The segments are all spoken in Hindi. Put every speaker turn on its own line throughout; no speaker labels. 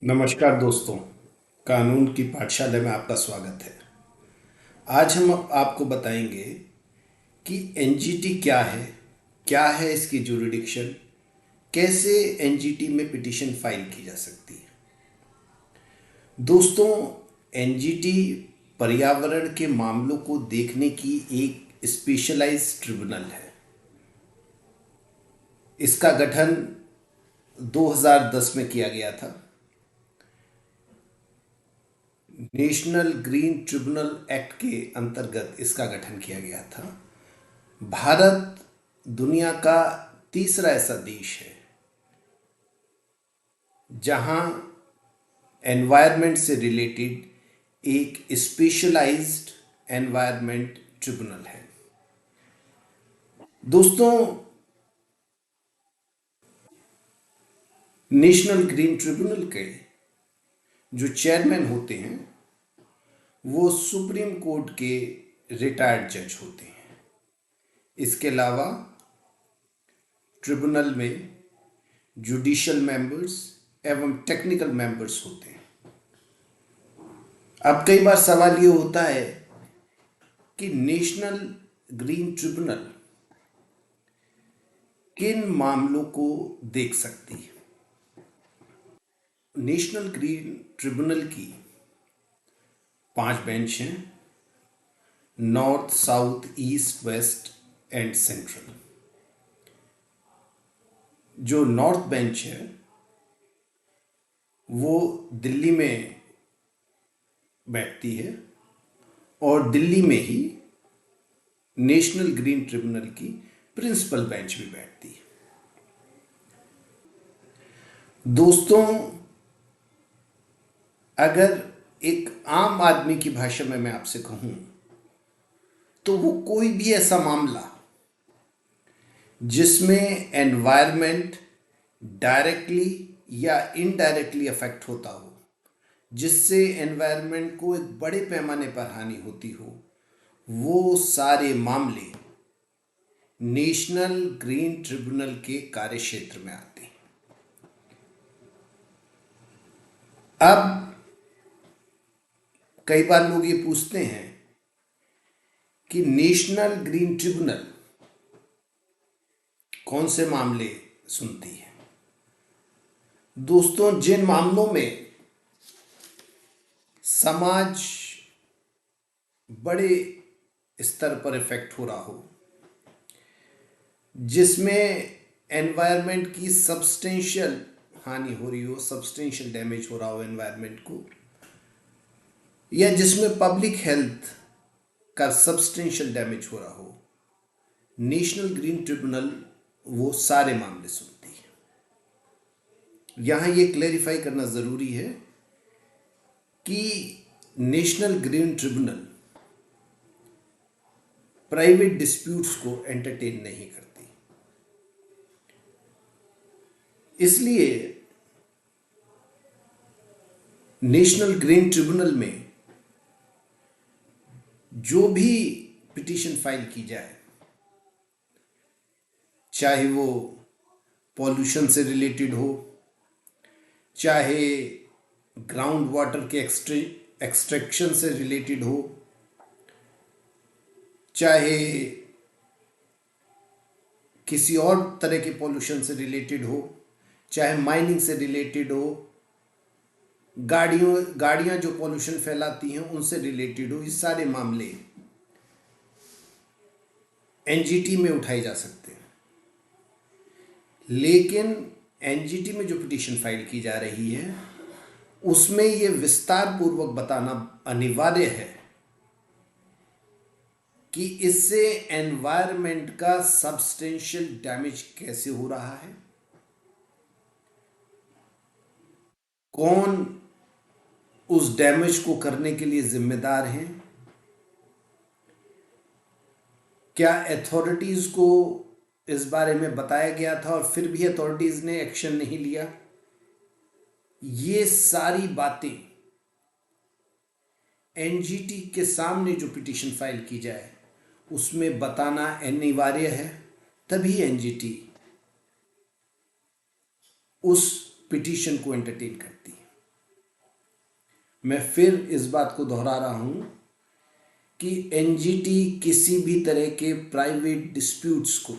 नमस्कार दोस्तों। कानून की पाठशाला में आपका स्वागत है। आज हम आपको बताएंगे कि एनजीटी क्या है इसकी जुरिडिक्शन, कैसे एनजीटी में पिटीशन फाइल की जा सकती है। दोस्तों, एनजीटी पर्यावरण के मामलों को देखने की एक स्पेशलाइज्ड ट्रिब्यूनल है। इसका गठन 2010 में किया गया था। नेशनल ग्रीन ट्रिब्यूनल एक्ट के अंतर्गत इसका गठन किया गया था। भारत दुनिया का तीसरा ऐसा देश है जहां एनवायरनमेंट से रिलेटेड एक स्पेशलाइज्ड एनवायरनमेंट ट्रिब्यूनल है। दोस्तों, नेशनल ग्रीन ट्रिब्यूनल के जो चेयरमैन होते हैं वो सुप्रीम कोर्ट के रिटायर्ड जज होते हैं। इसके अलावा ट्रिब्यूनल में जुडिशियल मेंबर्स एवं टेक्निकल मेंबर्स होते हैं। अब कई बार सवाल ये होता है कि नेशनल ग्रीन ट्रिब्यूनल किन मामलों को देख सकती है। नेशनल ग्रीन ट्रिब्यूनल की 5 बेंच हैं: north, south, east, west and central. जो नॉर्थ बेंच है वो दिल्ली में बैठती है और दिल्ली में ही नेशनल ग्रीन ट्रिब्यूनल की प्रिंसिपल बेंच भी बैठती है। दोस्तों, अगर एक आम आदमी की भाषा में मैं आपसे कहूं तो वो कोई भी ऐसा मामला जिसमें एनवायरनमेंट डायरेक्टली या इनडायरेक्टली अफेक्ट होता हो, जिससे एनवायरनमेंट को एक बड़े पैमाने पर हानि होती हो, वो सारे मामले नेशनल ग्रीन ट्रिब्यूनल के कार्यक्षेत्र में आते हैं। अब कई बार लोग ये पूछते हैं कि नेशनल ग्रीन ट्रिब्यूनल कौन से मामले सुनती है। दोस्तों, जिन मामलों में समाज बड़े स्तर पर इफेक्ट हो रहा हो, जिसमें एनवायरनमेंट की सब्सटेंशियल हानि हो रही हो, सब्सटेंशियल डैमेज हो रहा हो एनवायरनमेंट को, या जिसमें पब्लिक हेल्थ का सब्सटेंशियल डैमेज हो रहा हो, नेशनल ग्रीन ट्रिब्यूनल वो सारे मामले सुनती है। यहां ये क्लेरिफाई करना जरूरी है कि national green tribunal private disputes को एंटरटेन नहीं करती। इसलिए नेशनल ग्रीन ट्रिब्यूनल में जो भी पिटीशन फाइल की जाए, चाहे वो पॉल्यूशन से रिलेटेड हो, चाहे ग्राउंड वाटर के एक्सट्रैक्शन से रिलेटेड हो, चाहे किसी और तरह के पॉल्यूशन से रिलेटेड हो, चाहे माइनिंग से रिलेटेड हो, गाड़ियां जो पॉल्यूशन फैलाती हैं उनसे रिलेटेड हो, ये सारे मामले एनजीटी में उठाए जा सकते हैं। लेकिन एनजीटी में जो पिटीशन फाइल की जा रही है उसमें यह विस्तार पूर्वक बताना अनिवार्य है कि इससे एनवायरनमेंट का सब्सटेंशियल डैमेज कैसे हो रहा है, कौन उस डैमेज को करने के लिए जिम्मेदार हैं, क्या अथॉरिटीज को इस बारे में बताया गया था और फिर भी अथॉरिटीज ने एक्शन नहीं लिया। ये सारी बातें एनजीटी के सामने जो पिटीशन फाइल की जाए उसमें बताना अनिवार्य है, तभी एनजीटी उस पिटीशन को एंटरटेन करती है। मैं फिर इस बात को दोहरा रहा हूं कि एनजीटी किसी भी तरह के प्राइवेट डिस्प्यूट्स को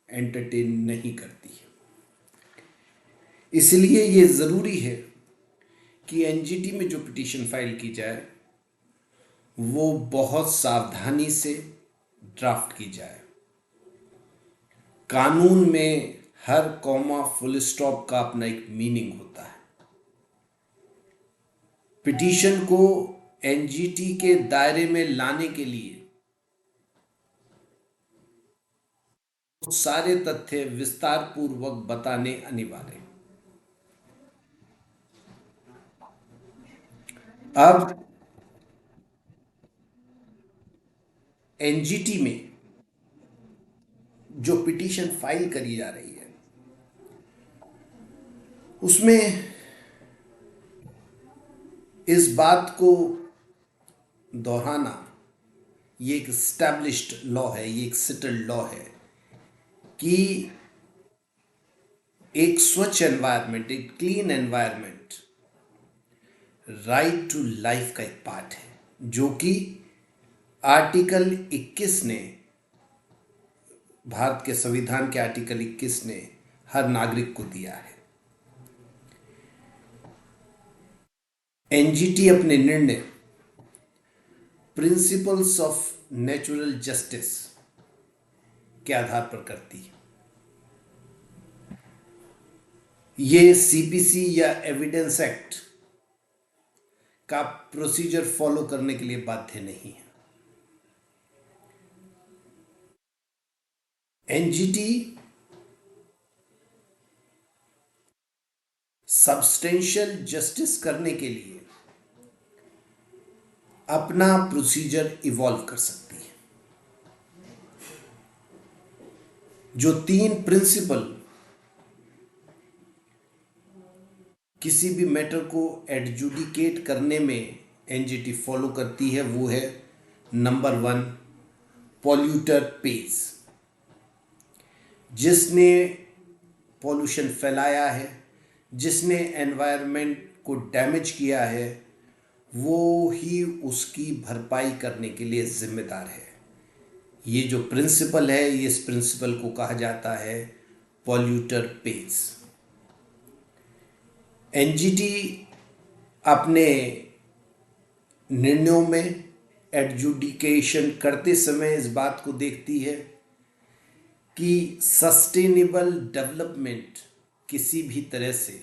एंटरटेन नहीं करती है। इसलिए ये ज़रूरी है कि एनजीटी में जो पिटीशन फाइल की जाए वो बहुत सावधानी से ड्राफ्ट की जाए। कानून में हर कॉमा फुल स्टॉप का अपना एक मीनिंग होता है। पिटीशन को एनजीटी के दायरे में लाने के लिए सारे तथ्य विस्तार पूर्वक बताने अनिवार्य हैं। अब एनजीटी में जो पिटीशन फाइल करी जा रही है उसमें इस बात को दोहराना, ये एक एस्टैब्लिश्ड लॉ है, ये एक सेटल्ड लॉ है कि एक स्वच्छ एनवायरनमेंट, एक clean environment right to life का एक पार्ट है, जो कि आर्टिकल 21 ने, भारत के संविधान के आर्टिकल 21 ने हर नागरिक को दिया है। एनजीटी अपने निर्णय प्रिंसिपल्स ऑफ नेचुरल जस्टिस के आधार पर करती है। ये सीपीसी या एविडेंस एक्ट का प्रोसीजर फॉलो करने के लिए बाध्य नहीं है। एनजीटी सब्सटेंशियल जस्टिस करने के लिए अपना प्रोसीजर इवॉल्व कर सकती है। जो 3 प्रिंसिपल किसी भी मैटर को एडजुडिकेट करने में एनजीटी फॉलो करती है वो है, नंबर 1, पॉल्यूटर पेज। जिसने पॉल्यूशन फैलाया है, जिसने एनवायरनमेंट को डैमेज किया है, वो ही उसकी भरपाई करने के लिए जिम्मेदार है। ये जो प्रिंसिपल है, ये इस प्रिंसिपल को कहा जाता है पॉल्यूटर पेज। एनजीटी अपने निर्णयों में एडजुडिकेशन करते समय इस बात को देखती है कि सस्टेनेबल डेवलपमेंट किसी भी तरह से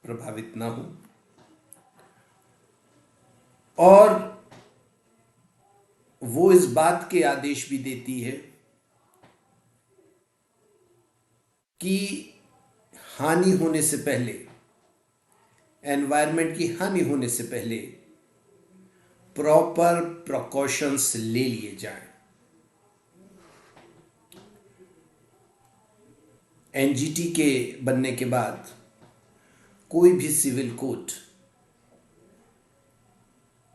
प्रभावित ना हो, और वो इस बात के आदेश भी देती है कि हानि होने से पहले, एनवायरनमेंट की हानि होने से पहले प्रॉपर प्रिकॉशंस ले लिए जाएं। एनजीटी के बनने के बाद कोई भी civil court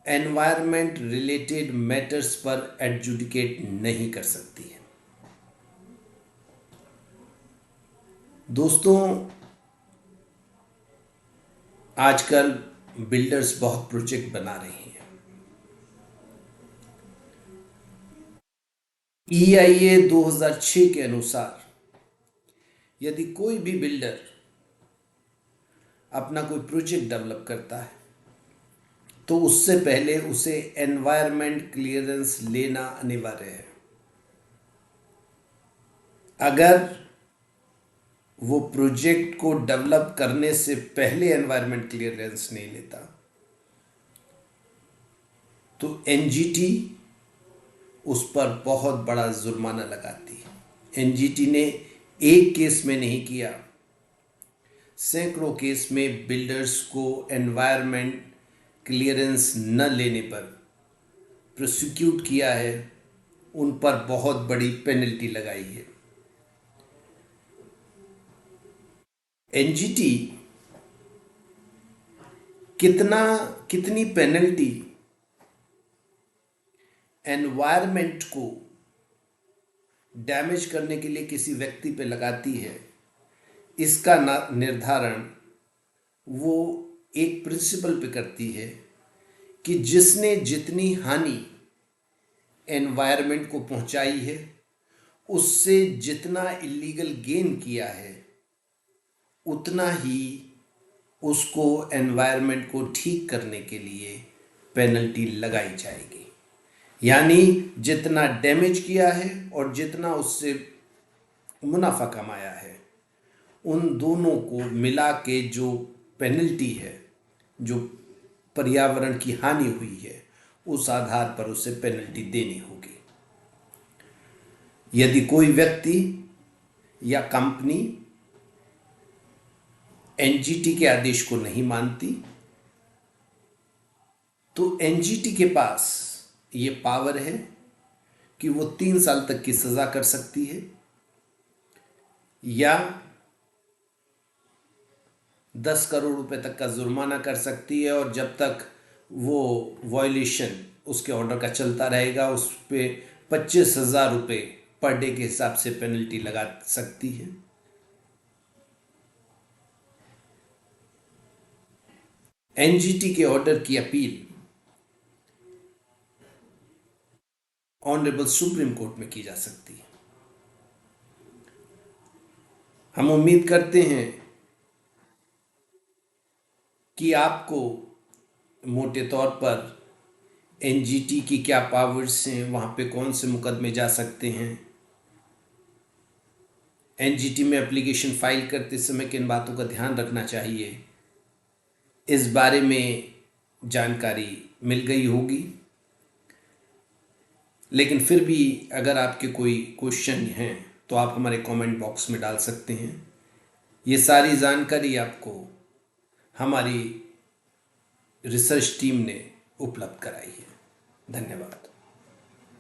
environment related matters पर एडजुडिकेट नहीं कर सकती है। दोस्तों, आजकल बिल्डर्स बहुत प्रोजेक्ट बना रहे हैं। EIA 2006 के अनुसार यदि कोई भी बिल्डर अपना कोई प्रोजेक्ट डेवलप करता है तो उससे पहले उसे एनवायरनमेंट क्लियरेंस लेना अनिवार्य है। अगर वो प्रोजेक्ट को डेवलप करने से पहले एनवायरनमेंट क्लियरेंस नहीं लेता तो एनजीटी उस पर बहुत बड़ा जुर्माना लगाती है। एनजीटी ने एक केस में नहीं किया, सैकड़ों केस में बिल्डर्स को एनवायरनमेंट क्लियरेंस न लेने पर प्रोसिक्यूट किया है, उन पर बहुत बड़ी पेनल्टी लगाई है। एनजीटी कितनी पेनल्टी एनवायरनमेंट को डैमेज करने के लिए किसी व्यक्ति पे लगाती है, इसका निर्धारण वो एक प्रिंसिपल पे करती है कि जिसने जितनी हानि एनवायरनमेंट को पहुंचाई है, उससे जितना इलीगल गेन किया है, उतना ही उसको एनवायरनमेंट को ठीक करने के लिए पेनल्टी लगाई जाएगी। यानी जितना डैमेज किया है और जितना उससे मुनाफा कमाया है, उन दोनों को मिला के जो पेनल्टी है, जो पर्यावरण की हानि हुई है, उस आधार पर उसे पेनल्टी देनी होगी। यदि कोई व्यक्ति या कंपनी एनजीटी के आदेश को नहीं मानती, तो एनजीटी के पास ये पावर है कि वो 3 साल तक की सजा कर सकती है या 10 करोड़ रुपए तक का जुर्माना कर सकती है, और जब तक वो वॉयलेशन उसके ऑर्डर का चलता रहेगा, उस पर 25,000 रुपये पर डे के हिसाब से पेनल्टी लगा सकती है। एनजीटी के ऑर्डर की अपील ऑनरेबल सुप्रीम कोर्ट में की जा सकती है। हम उम्मीद करते हैं कि आपको मोटे तौर पर एनजीटी की क्या पावर्स हैं, वहाँ पे कौन से मुकदमे जा सकते हैं, एनजीटी में एप्लीकेशन फाइल करते समय किन बातों का ध्यान रखना चाहिए, इस बारे में जानकारी मिल गई होगी। लेकिन फिर भी अगर आपके कोई क्वेश्चन हैं तो आप हमारे कमेंट बॉक्स में डाल सकते हैं। ये सारी जानकारी आपको हमारी रिसर्च टीम ने उपलब्ध कराई है। धन्यवाद।